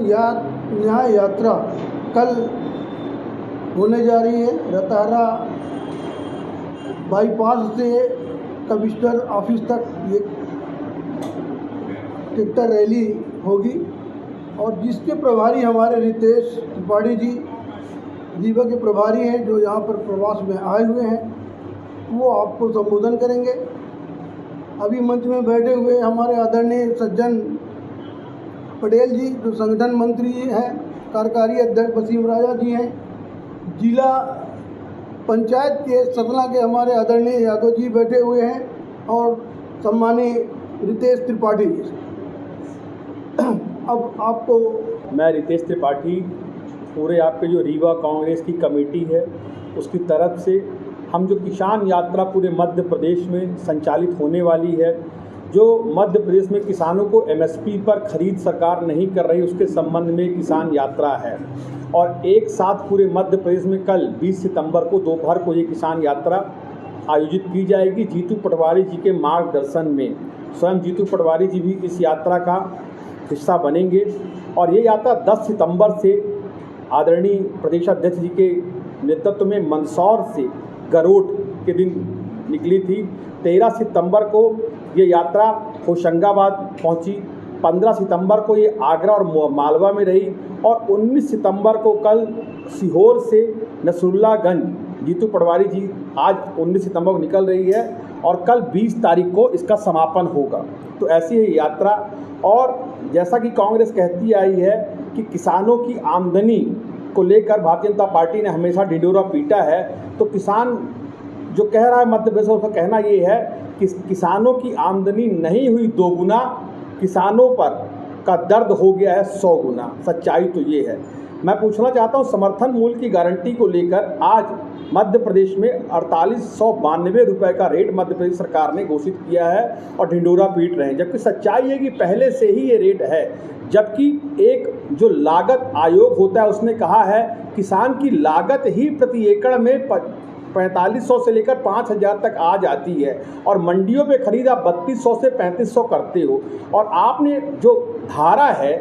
न्याय यात्रा कल होने जा रही है। रताहरा बाईपास से कमिश्नर ऑफिस तक ये ट्रैक्टर रैली होगी और जिसके प्रभारी हमारे रितेश त्रिपाठी जी रीवा के प्रभारी हैं, जो यहाँ पर प्रवास में आए हुए हैं, वो आपको संबोधन करेंगे। अभी मंच में बैठे हुए हमारे आदरणीय सज्जन पटेल जी, जो संगठन मंत्री हैं, कार्यकारी अध्यक्ष वसीम राजा जी हैं, जिला पंचायत के सतना के हमारे आदरणीय यादव जी बैठे हुए हैं और सम्मानीय रितेश त्रिपाठी जी। अब आपको मैं रितेश त्रिपाठी, पूरे आपके जो रीवा कांग्रेस की कमेटी है उसकी तरफ से हम जो किसान यात्रा पूरे मध्य प्रदेश में संचालित होने वाली है, जो मध्य प्रदेश में किसानों को एमएसपी पर खरीद सरकार नहीं कर रही, उसके संबंध में किसान यात्रा है। और एक साथ पूरे मध्य प्रदेश में कल 20 सितंबर को दोपहर को ये किसान यात्रा आयोजित की जाएगी। जीतू पटवारी जी के मार्गदर्शन में स्वयं जीतू पटवारी जी भी इस यात्रा का हिस्सा बनेंगे और ये यात्रा 10 सितंबर से आदरणीय प्रदेशाध्यक्ष जी के नेतृत्व में मंदसौर से गरोट के दिन निकली थी। 13 सितंबर को ये यात्रा होशंगाबाद पहुंची, 15 सितंबर को ये आगरा और मालवा में रही और 19 सितंबर को कल सीहोर से नसरुल्लागंज जीतू पटवारी जी आज 19 सितंबर को निकल रही है और कल 20 तारीख को इसका समापन होगा। तो ऐसी है यात्रा। और जैसा कि कांग्रेस कहती आई है कि किसानों की आमदनी को लेकर भारतीय जनता पार्टी ने हमेशा ढिंढोरा पीटा है, तो किसान जो कह रहा है मध्य प्रदेश, उसका कहना ये है कि किसानों की आमदनी नहीं हुई दोगुना, किसानों पर का दर्द हो गया है 100 गुना। सच्चाई तो ये है। मैं पूछना चाहता हूँ, समर्थन मूल्य की गारंटी को लेकर आज मध्य प्रदेश में 4892 रुपये का रेट मध्य प्रदेश सरकार ने घोषित किया है और ढिंढोरा पीट रहे हैं, जबकि सच्चाई है कि पहले से ही ये रेट है। जबकि एक जो लागत आयोग होता है उसने कहा है किसान की लागत ही प्रति एकड़ में 4500 से लेकर 5000 तक आ जाती है और मंडियों पे खरीद आप 3200 से 3500 करते हो। और आपने जो धारा है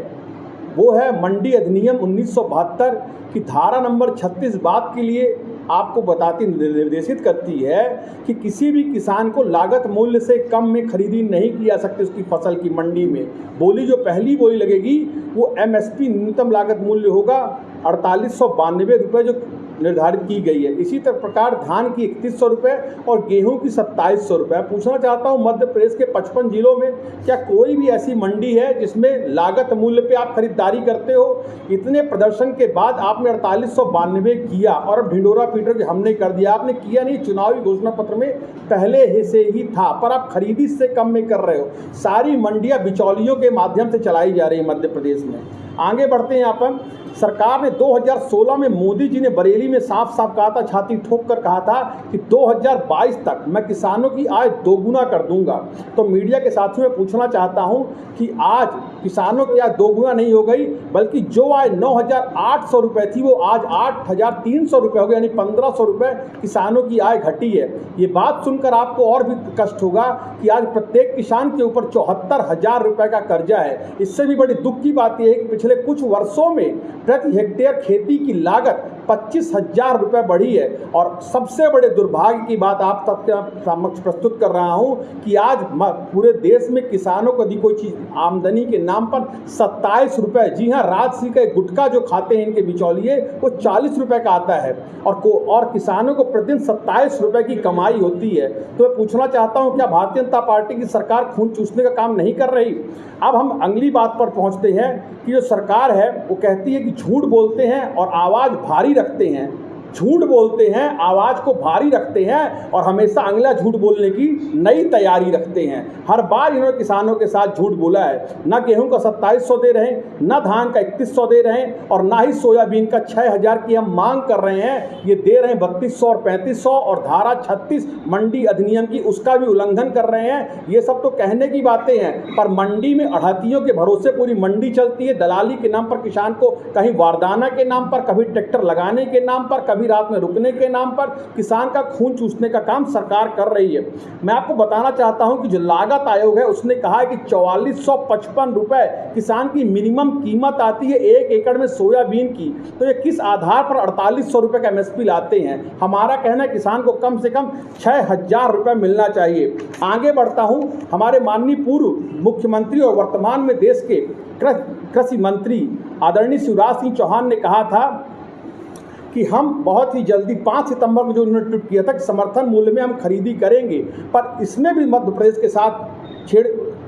वो है मंडी अधिनियम 1972 की धारा नंबर 36 बात के लिए आपको बताती निर्देशित करती है कि किसी भी किसान को लागत मूल्य से कम में खरीदी नहीं की जा सकती उसकी फसल की मंडी में। बोली जो पहली बोली लगेगी वो एमएसपी न्यूनतम लागत मूल्य होगा 4892 रुपये जो निर्धारित की गई है। इसी तरह प्रकार धान की 3100 रुपये और गेहूं की 2700 रुपये। पूछना चाहता हूं, मध्य प्रदेश के 55 जिलों में क्या कोई भी ऐसी मंडी है जिसमें लागत मूल्य पे आप खरीदारी करते हो? इतने प्रदर्शन के बाद आपने 4892 किया और अब ढिंढोरा पीटर के हमने कर दिया। आपने किया नहीं, चुनावी घोषणा पत्र में पहले से ही था, पर आप खरीदी से कम में कर रहे हो। सारी मंडियां बिचौलियों के माध्यम से चलाई जा रही है मध्य प्रदेश में। आगे बढ़ते हैं। यहाँ पर सरकार ने 2016 में मोदी जी ने बरेली में साफ साफ कहा था, छाती ठोक कर कहा था कि 2022 तक मैं किसानों की आय दोगुना कर दूंगा। तो मीडिया के साथियों में पूछना चाहता हूं कि आज किसानों की आय दोगुना नहीं हो गई, बल्कि जो आय 9800 रुपये थी वो आज 8300 रुपये हो गई, यानी 1500 रुपये किसानों की आय घटी है। ये बात सुनकर आपको और भी कष्ट होगा कि आज प्रत्येक किसान के ऊपर 74,000 रुपये का कर्जा है। इससे भी बड़ी दुख की बात यह है कि पिछले कुछ वर्षों में प्रति हेक्टेयर खेती की लागत 25,000 रुपये बढ़ी है। और सबसे बड़े दुर्भाग्य की बात आप सबके समक्ष प्रस्तुत कर रहा हूं कि आज पूरे देश में किसानों को दी कोई चीज आमदनी के नाम पर 27 रुपये, जी हाँ, राजसी का गुटखा जो खाते हैं इनके बिचौलिए वो 40 रुपये का आता है और किसानों को प्रतिदिन 27 रुपये की कमाई होती है। तो मैं पूछना चाहता हूं, क्या भारतीय जनता पार्टी की सरकार खून चूसने का काम नहीं कर रही? अब हम अगली बात पर पहुंचते हैं कि जो सरकार है वो कहती है कि झूठ बोलते हैं और आवाज़ भारी रखते हैं। झूठ बोलते हैं, आवाज़ को भारी रखते हैं और हमेशा अगला झूठ बोलने की नई तैयारी रखते हैं। हर बार इन्होंने किसानों के साथ झूठ बोला है। ना गेहूं का 2700 दे रहे हैं, ना धान का 3100 दे रहे हैं और ना ही सोयाबीन का 6000 की हम मांग कर रहे हैं। ये दे रहे हैं 3200 और 3500 और धारा 36 मंडी अधिनियम की उसका भी उल्लंघन कर रहे हैं। ये सब तो कहने की बातें हैं, पर मंडी में अड़हतियों के भरोसे पूरी मंडी चलती है। दलाली के नाम पर किसान को कहीं वारदाना के नाम पर, कभी ट्रैक्टर लगाने के नाम पर, कभी आधी रात में रुकने के नाम पर किसान का खून चूसने का काम सरकार कर रही है। मैं आपको बताना चाहता हूं कि जो लागत आयोग है उसने कहा है कि 4455 रुपए किसान की मिनिमम कीमत आती है 1 एकड़ में सोयाबीन की, तो ये किस आधार पर 4800 रुपये का MSP लाते हैं। हमारा कहना है किसान को कम से कम 6000 रुपये मिलना चाहिए। आगे बढ़ता हूं, हमारे माननीय पूर्व मुख्यमंत्री और वर्तमान में देश के कृषि मंत्री आदरणीय शिवराज सिंह चौहान ने कहा था कि हम बहुत ही जल्दी 5 सितंबर को जो उन्होंने ट्वीट किया था कि समर्थन मूल्य में हम खरीदी करेंगे, पर इसमें भी मध्य प्रदेश के साथ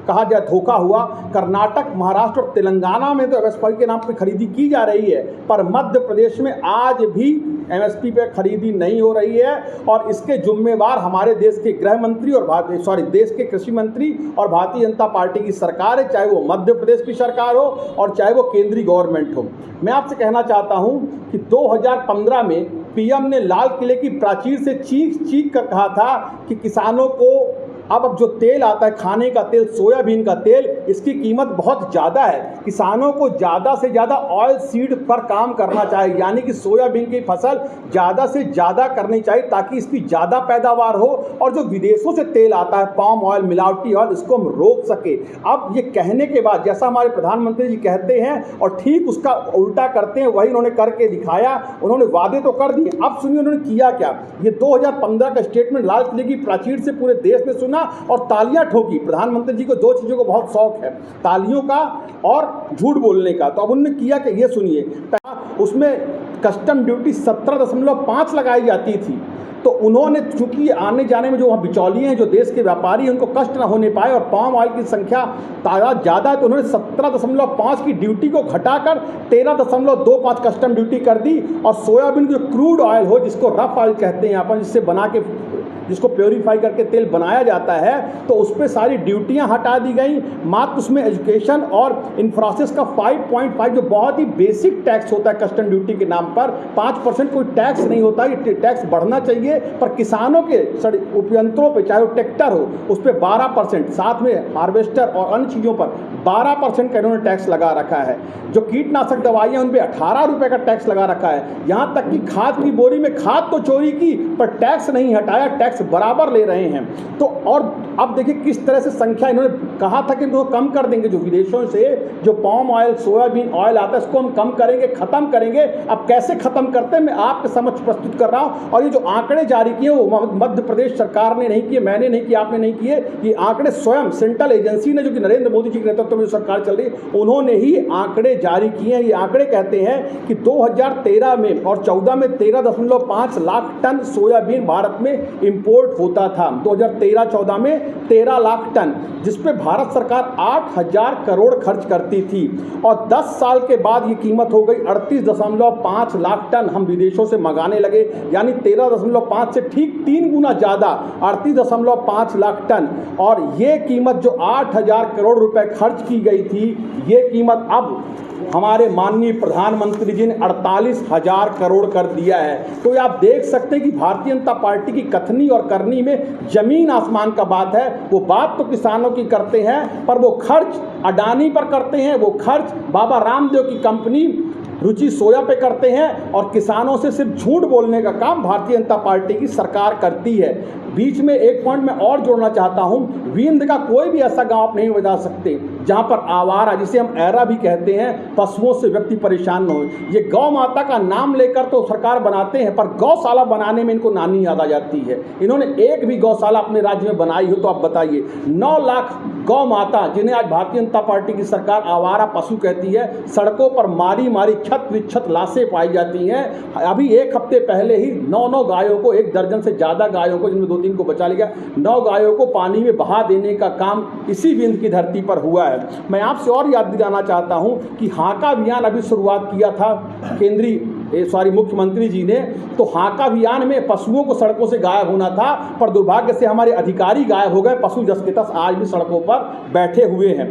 कहा जाए धोखा हुआ। कर्नाटक, महाराष्ट्र और तेलंगाना में तो MSP के नाम पर खरीदी की जा रही है, पर मध्य प्रदेश में आज भी MSP पे खरीदी नहीं हो रही है और इसके जिम्मेवार हमारे देश के गृह मंत्री और देश के कृषि मंत्री और भारतीय जनता पार्टी की सरकार है, चाहे वो मध्य प्रदेश की सरकार हो और चाहे वो केंद्रीय गवर्नमेंट हो। मैं आपसे कहना चाहता हूं कि 2015 में PM ने लाल किले की प्राचीर से चीख कर कहा था कि किसानों को अब जो तेल आता है खाने का तेल, सोयाबीन का तेल, इसकी कीमत बहुत ज़्यादा है, किसानों को ज़्यादा से ज़्यादा ऑयल सीड पर काम करना चाहिए, यानी कि सोयाबीन की फसल ज़्यादा से ज़्यादा करनी चाहिए ताकि इसकी ज़्यादा पैदावार हो और जो विदेशों से तेल आता है पाम ऑयल, मिलावटी ऑयल, इसको हम रोक सके। अब ये कहने के बाद जैसा हमारे प्रधानमंत्री जी कहते हैं और ठीक उसका उल्टा करते हैं, वही उन्होंने करके दिखाया। उन्होंने वादे तो कर दिए, अब सुनिए उन्होंने किया क्या। ये 2015 का स्टेटमेंट लाल किले की प्राचीर से पूरे देश ने सुना और तालियां ठोकी। प्रधानमंत्री जी को 2 चीज़ों को बहुत शौक है, तालियों का और झूठ बोलने का। तो अब उन्होंने किया कि ये सुनिए, उसमें कस्टम ड्यूटी 17.5 लगाई जाती थी, तो उन्होंने चूंकि आने जाने में जो वहाँ बिचौलिए हैं, जो देश के व्यापारी हैं, उनको कष्ट ना होने पाए और पाम ऑयल की संख्या तादाद ज़्यादा है, तो उन्होंने 17.5 की ड्यूटी को घटाकर 13.25 कस्टम ड्यूटी कर दी। और सोयाबीन जो क्रूड ऑयल हो, जिसको रफ ऑयल कहते हैं अपन, जिससे बना के जिसको प्योरीफाई करके तेल बनाया जाता है, तो उस पर सारी ड्यूटियां हटा दी गई। मात्र उसमें एजुकेशन और इंफ्रास्ट्रक्चर का 5.5 जो बहुत ही बेसिक टैक्स होता है कस्टम ड्यूटी के नाम पर, 5% कोई टैक्स नहीं होता, ये टैक्स बढ़ना चाहिए। पर किसानों के उपयंत्रों पे, चाहे वो ट्रैक्टर हो, उस पर 12%, साथ में हार्वेस्टर और अन्य चीज़ों पर 12% का इन्होंने टैक्स लगा रखा है। जो कीटनाशक दवाइयाँ उन पर 18 रुपये का टैक्स लगा रखा है। यहाँ तक कि खाद की बोरी में खाद तो चोरी की पर टैक्स नहीं हटाया, टैक्स बराबर ले रहे हैं। तो और अब देखिए किस तरह से संख्या, इन्होंने कहा था कि इनको कम कर देंगे, जो विदेशों से जो पाम ऑयल, सोयाबीन ऑयल आता है इसको हम कम करेंगे, खत्म करेंगे। अब कैसे खत्म करते हैं मैं आपके समक्ष प्रस्तुत कर रहा हूं। और ये जो आंकड़े जारी किए वो मध्य प्रदेश सरकार ने नहीं किए, मैंने नहीं किया, आपने नहीं किए। ये आंकड़े स्वयं सेंट्रल एजेंसी ने, जो कि नरेंद्र मोदी जी के नेतृत्व में जो सरकार चल रही है, उन्होंने ही आंकड़े जारी किए हैं। ये आंकड़े कहते हैं कि 2013 में और 14 में 13.5 लाख टन सोयाबीन भारत में इंपोर्ट होता था। 2013-14 में 13 लाख टन, जिस पे भारत सरकार 8000 करोड़ खर्च करती थी। और 10 साल के बाद ये कीमत हो गई 38.5 लाख टन हम विदेशों से मंगाने लगे, यानी 13.5 से ठीक 3 गुना ज़्यादा, 38.5 लाख टन। और ये कीमत जो 8000 करोड़ रुपए खर्च की गई थी, ये कीमत अब हमारे माननीय प्रधानमंत्री जी ने 48,000 करोड़ कर दिया है। तो ये आप देख सकते हैं कि भारतीय जनता पार्टी की कथनी और करनी में जमीन आसमान का बात है। वो बात तो किसानों की करते हैं, पर वो खर्च अडानी पर करते हैं, वो खर्च बाबा रामदेव की कंपनी रुचि सोया पे करते हैं, और किसानों से सिर्फ झूठ बोलने का काम भारतीय जनता पार्टी की सरकार करती है। बीच में एक पॉइंट मैं और जोड़ना चाहता हूं, विंध्य का कोई भी ऐसा गांव आप नहीं बता सकते जहां पर आवारा, जिसे हम ऐरा भी कहते हैं, पशुओं से व्यक्ति परेशान न हो। ये गौ माता का नाम लेकर तो सरकार बनाते हैं, पर गौशाला बनाने में इनको नानी याद आ जाती है। इन्होंने एक भी गौशाला अपने राज्य में बनाई हो तो आप बताइए। 9 लाख गौ माता, जिन्हें आज भारतीय जनता पार्टी की सरकार आवारा पशु कहती है, सड़कों पर मारी मारी छत विच्छत लाशें पाई जाती हैं। अभी एक हफ्ते पहले ही 9 गायों को, 1 दर्जन से ज़्यादा गायों को, जिनमें 2-3 को बचा लिया, 9 गायों को पानी में बहा देने का काम इसी विंध्य की धरती पर हुआ है। मैं आपसे और याद दिलाना चाहता हूं कि हाका अभियान अभी शुरुआत किया था मुख्यमंत्री जी ने। तो हाका अभियान में पशुओं को सड़कों से गायब होना था, पर दुर्भाग्य से हमारे अधिकारी गायब हो गए। पशु जस के तस आज भी सड़कों पर बैठे हुए हैं।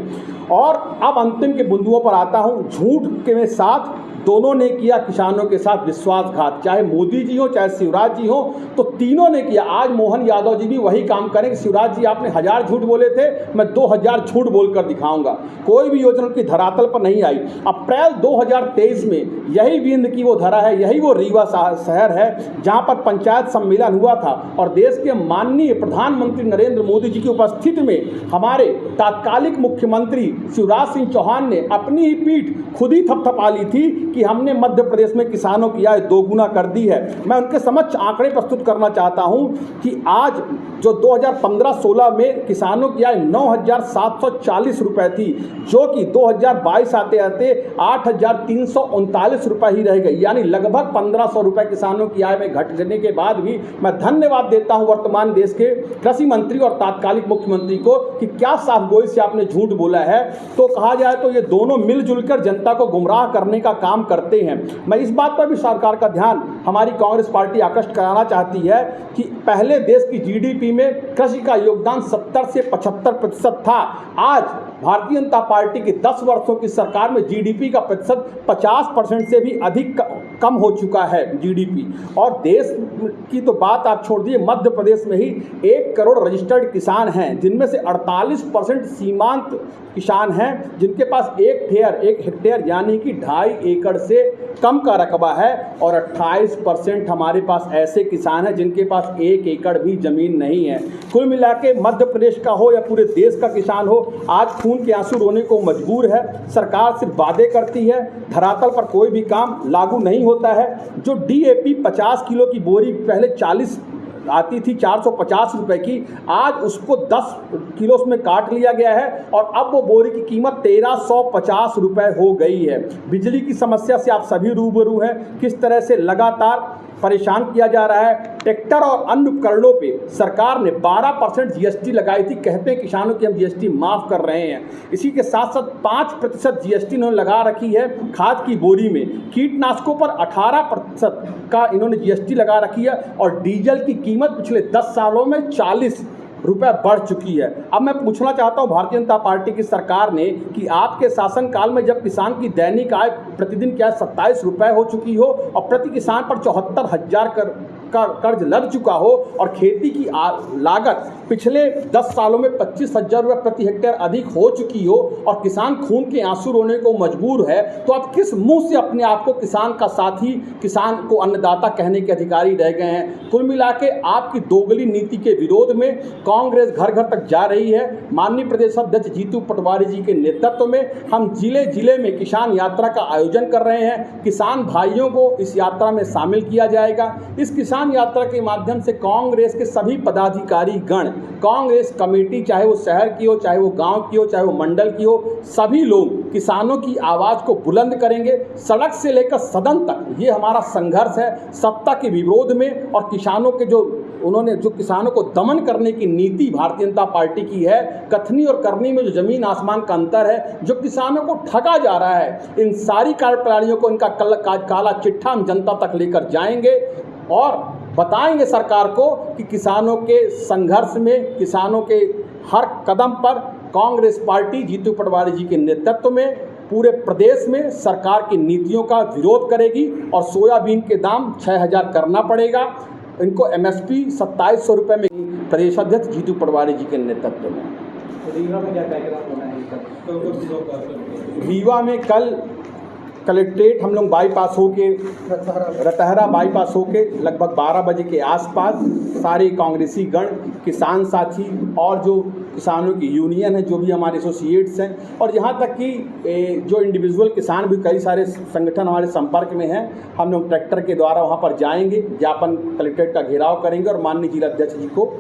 और अब अंतिम के बिंदुओं पर आता हूँ। झूठ के साथ दोनों ने किया किसानों के साथ विश्वासघात, चाहे मोदी जी हो चाहे शिवराज जी हो, तो तीनों ने किया। आज मोहन यादव जी भी वही काम करें। शिवराज जी आपने 1000 झूठ बोले थे, मैं 2000 झूठ बोलकर दिखाऊंगा। कोई भी योजना की धरातल पर नहीं आई। अप्रैल 2023 में यही विंध्य की वो धरा है, यही वो रीवा शहर है जहां पर पंचायत सम्मेलन हुआ था और देश के माननीय प्रधानमंत्री नरेंद्र मोदी जी की उपस्थिति में हमारे तात्कालिक मुख्यमंत्री शिवराज सिंह चौहान ने अपनी ही पीठ खुद ही थपथपा ली थी कि हमने मध्य प्रदेश में किसानों की आय दोगुना कर दी है। मैं उनके समक्ष आंकड़े प्रस्तुत करना चाहता हूं कि आज जो 2015-16 में किसानों की आय 9,740 रुपये थी, जो कि 2022 आते आते 8,339 रुपये ही रह गई, यानी लगभग 1,500 रुपये किसानों की आय में घटने के बाद भी मैं धन्यवाद देता हूं वर्तमान देश के कृषि मंत्री और तात्कालिक मुख्यमंत्री को कि क्या साफगोई से आपने झूठ बोला है। तो कहा जाए तो ये दोनों मिलजुल कर जनता को गुमराह करने का काम करते हैं। मैं इस बात पर भी सरकार का ध्यान हमारी कांग्रेस पार्टी आकृष्ट कराना चाहती है कि पहले देश की जीडीपी में कृषि का योगदान 70 से 75% था। आज भारतीय जनता पार्टी की 10 वर्षों की सरकार में जीडीपी का प्रतिशत 50% से भी अधिक कम हो चुका है जीडीपी। और देश की तो बात आप छोड़ दीजिए, मध्य प्रदेश में ही 1 करोड़ रजिस्टर्ड किसान हैं, जिनमें से 48% सीमांत किसान हैं, जिनके पास 1 हेक्टेयर यानी कि 2.5 एकड़ से कम का रकबा है, और 28% हमारे पास ऐसे किसान हैं जिनके पास 1 एकड़ भी ज़मीन नहीं है। कुल मिला के मध्य प्रदेश का हो या पूरे देश का किसान हो, आज खून के आंसू रोने को मजबूर है। सरकार सिर्फ वादे करती है, धरातल पर कोई भी काम लागू नहीं होता है। जो डीएपी 50 किलो की बोरी पहले 40 आती थी 450 रुपये की, आज उसको 10 किलो में काट लिया गया है और अब वो बोरी की कीमत 1350 रुपये हो गई है। बिजली की समस्या से आप सभी रूबरू हैं, किस तरह से लगातार परेशान किया जा रहा है। ट्रैक्टर और अन्य उपकरणों पे सरकार ने 12% जीएसटी लगाई थी, कहते हैं किसानों की हम जीएसटी माफ़ कर रहे हैं। इसी के साथ साथ 5% जीएसटी इन्होंने लगा रखी है खाद की बोरी में। कीटनाशकों पर 18% का इन्होंने जीएसटी लगा रखी है और डीजल की कीमत पिछले 10 सालों में 40 रुपये बढ़ चुकी है। अब मैं पूछना चाहता हूं भारतीय जनता पार्टी की सरकार ने कि आपके शासनकाल में जब किसान की दैनिक आय प्रतिदिन क्या 27 रुपये हो चुकी हो और प्रति किसान पर 74,000 का कर्ज लग चुका हो और खेती की लागत पिछले 10 सालों में 25,000 रुपये प्रति हेक्टेयर अधिक हो चुकी हो और किसान खून के आंसू रोने को मजबूर है, तो आप किस मुंह से अपने आप को किसान का साथी, किसान को अन्नदाता कहने के अधिकारी रह गए हैं। कुल मिला के आपकी दोगली नीति के विरोध में कांग्रेस घर घर तक जा रही है। माननीय प्रदेश अध्यक्ष जीतू पटवारी जी के नेतृत्व में हम जिले जिले में किसान यात्रा का आयोजन कर रहे हैं। किसान भाइयों को इस यात्रा में शामिल किया जाएगा। इस किसान यात्रा के माध्यम से कांग्रेस के सभी पदाधिकारी गण, कांग्रेस कमेटी, चाहे वो शहर की हो, चाहे वो गांव की हो, चाहे वो मंडल की हो, सभी लोग किसानों की आवाज़ को बुलंद करेंगे। सड़क से लेकर सदन तक ये हमारा संघर्ष है सत्ता के विरोध में। और किसानों के जो किसानों को दमन करने की नीति भारतीय जनता पार्टी की है, कथनी और करनी में जो जमीन आसमान का अंतर है, जो किसानों को ठगा जा रहा है, इन सारी कार्यप्रणालियों को, इनका काला चिट्ठा हम जनता तक लेकर जाएंगे और बताएंगे सरकार को कि किसानों के संघर्ष में, किसानों के हर कदम पर कांग्रेस पार्टी जीतू पटवारी जी के नेतृत्व में पूरे प्रदेश में सरकार की नीतियों का विरोध करेगी और सोयाबीन के दाम 6,000 करना पड़ेगा। इनको एमएसपी 2700 रुपये में प्रदेश अध्यक्ष जीतू पटवारी जी के नेतृत्व में। रीवा में क्या कार्यक्रम होना है? रीवा में कल कलेक्ट्रेट हम लोग बाईपास होके, रतहरा बाईपास होके लगभग 12 बजे के आसपास सारे कांग्रेसी गण, किसान साथी और जो किसानों की यूनियन है, जो भी हमारे एसोसिएट्स हैं, और यहाँ तक कि जो इंडिविजुअल किसान भी कई सारे संगठन हमारे संपर्क में हैं, हम लोग ट्रैक्टर के द्वारा वहाँ पर जाएंगे, ज्ञापन कलेक्ट्रेट का घेराव करेंगे और माननीय जिला अध्यक्ष जी को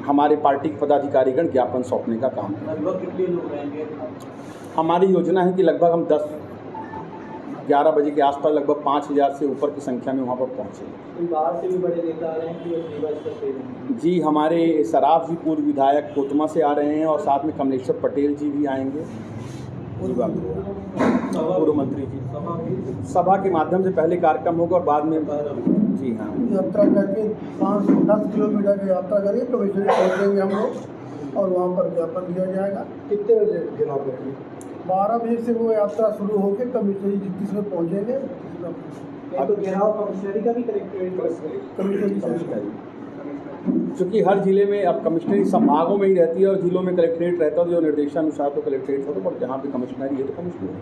हमारे पार्टी के पदाधिकारीगण ज्ञापन सौंपने का काम करेंगे। लगभग कितने लोग रहेंगे? हमारी योजना है कि लगभग हम 10-11 बजे के आसपास लगभग 5,000 से ऊपर की संख्या में वहाँ पर पहुँचे। बाहर से भी बड़े नेता आ रहे हैं कि जी, हमारे सराफ जी पूर्व विधायक कोतमा से आ रहे हैं और साथ में कमलेश्वर पटेल जी भी आएंगे, पूर्व मंत्री जी। सभा के माध्यम से पहले कार्यक्रम होगा और बाद में जी हाँ यात्रा करके 510 किलोमीटर की यात्रा करेंगे तो वैसे पहुँचेंगे हम लोग और वहाँ पर ज्ञापन दिया जाएगा। कितने बजे गिराव करेंगे? 12 बजे से वो यात्रा शुरू होकर कमिश्नरी 31 में पहुँचेंगे। तो घेराव कमिश्नरी का भी कलेक्ट्रेट कमिश्नरी क्योंकि हर जिले में अब कमिश्नरी संभागों में ही रहती है और जिलों में कलेक्ट्रेट रहता है, जो निर्देशानुसार तो कलेक्ट्रेट होता है, पर जहाँ पे कमिश्नरी है तो कमिश्नरी।